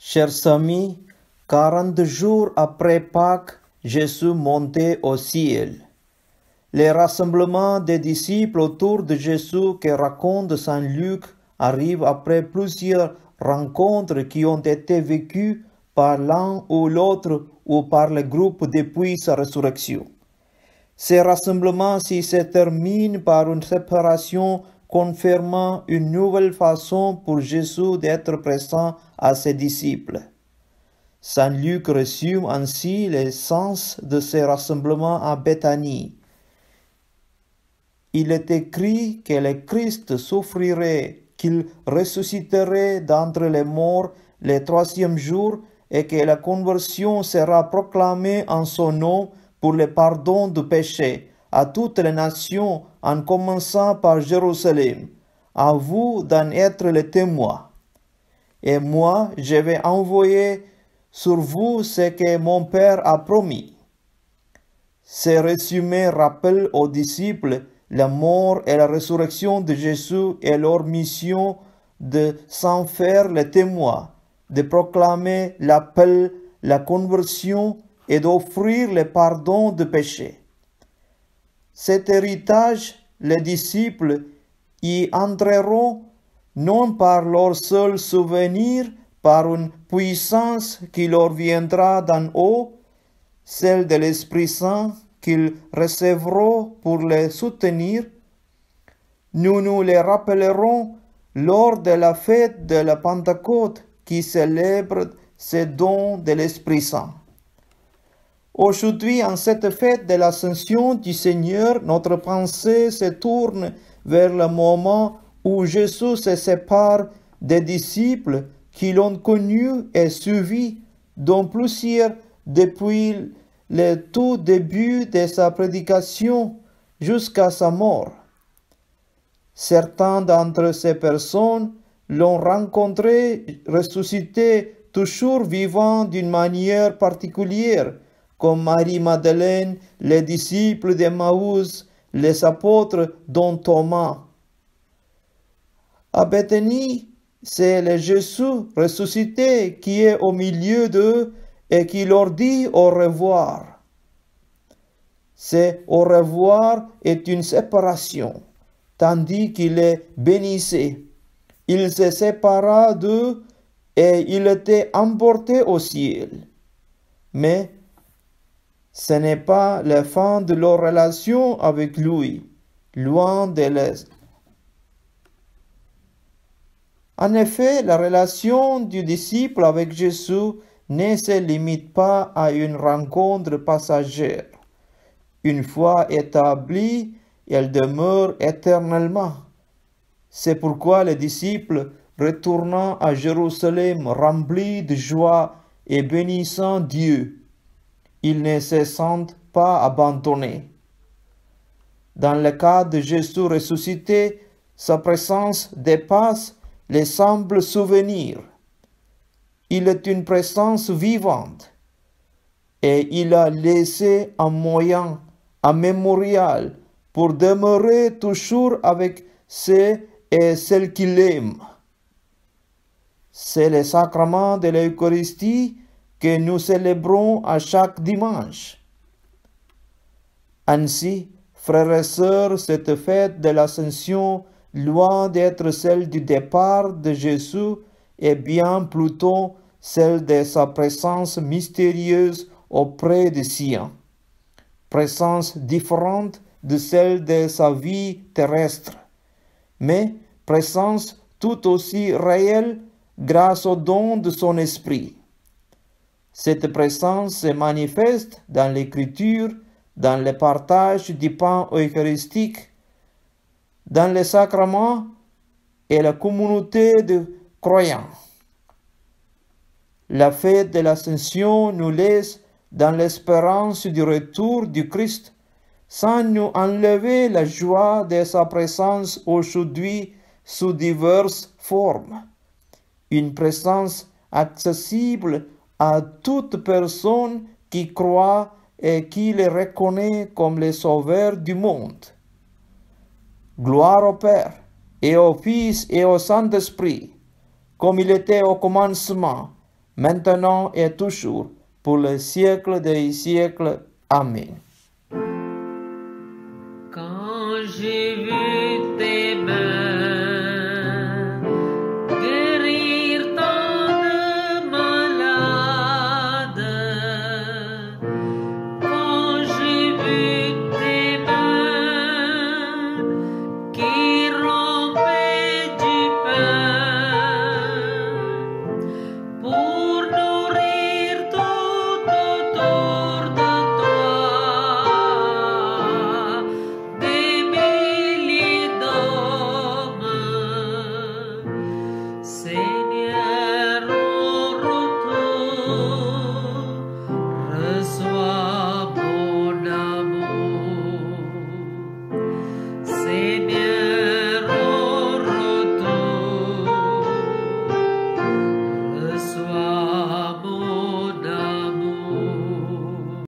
Chers amis, 40 jours après Pâques, Jésus montait au ciel. Les rassemblements des disciples autour de Jésus que raconte Saint Luc arrivent après plusieurs rencontres qui ont été vécues par l'un ou l'autre ou par le groupe depuis sa résurrection. Ces rassemblements-ci se terminent par une séparation confirmant une nouvelle façon pour Jésus d'être présent à ses disciples. Saint Luc résume ainsi le sens de ces rassemblements à Béthanie. Il est écrit que le Christ souffrirait, qu'il ressusciterait d'entre les morts le troisième jour et que la conversion sera proclamée en son nom pour le pardon du péché à toutes les nations, en commençant par Jérusalem. À vous d'en être les témoins. Et moi, je vais envoyer sur vous ce que mon Père a promis. Ce résumé rappelle aux disciples la mort et la résurrection de Jésus et leur mission de s'en faire les témoins, de proclamer l'appel, la conversion et d'offrir le pardon de péché. Cet héritage, les disciples y entreront non par leur seul souvenir, par une puissance qui leur viendra d'en haut, celle de l'Esprit Saint qu'ils recevront pour les soutenir. Nous nous les rappellerons lors de la fête de la Pentecôte qui célèbre ces dons de l'Esprit Saint. Aujourd'hui, en cette fête de l'Ascension du Seigneur, notre pensée se tourne vers le moment où Jésus se sépare des disciples qui l'ont connu et suivi, dont plusieurs depuis le tout début de sa prédication jusqu'à sa mort. Certains d'entre ces personnes l'ont rencontré ressuscité, toujours vivant d'une manière particulière, comme Marie-Madeleine, les disciples d'Emmaüs, les apôtres dont Thomas. À Béthanie, c'est le Jésus ressuscité qui est au milieu d'eux et qui leur dit au revoir. C'est au revoir est une séparation, tandis qu'il les bénissait. Il se sépara d'eux et il était emporté au ciel. Mais ce n'est pas la fin de leur relation avec lui, loin de l'Est. En effet, la relation du disciple avec Jésus ne se limite pas à une rencontre passagère. Une fois établie, elle demeure éternellement. C'est pourquoi les disciples, retournant à Jérusalem remplis de joie et bénissant Dieu, ils ne se sentent pas abandonnés. Dans le cas de Jésus ressuscité, sa présence dépasse les simples souvenirs. Il est une présence vivante et il a laissé un moyen, un mémorial pour demeurer toujours avec ceux et celles qu'il aime. C'est le sacrement de l'Eucharistie que nous célébrons à chaque dimanche. Ainsi, frères et sœurs, cette fête de l'Ascension, loin d'être celle du départ de Jésus, est bien plutôt celle de sa présence mystérieuse auprès des siens. Présence différente de celle de sa vie terrestre, mais présence tout aussi réelle grâce au don de son esprit. Cette présence se manifeste dans l'écriture, dans le partage du pain eucharistique, dans les sacrements et la communauté de croyants. La fête de l'Ascension nous laisse dans l'espérance du retour du Christ, sans nous enlever la joie de sa présence aujourd'hui sous diverses formes. Une présence accessible à toute personne qui croit et qui le reconnaît comme le Sauveur du monde. Gloire au Père, et au Fils, et au Saint-Esprit, comme il était au commencement, maintenant et toujours, pour le siècle des siècles. Amen. Quand j'ai vu tes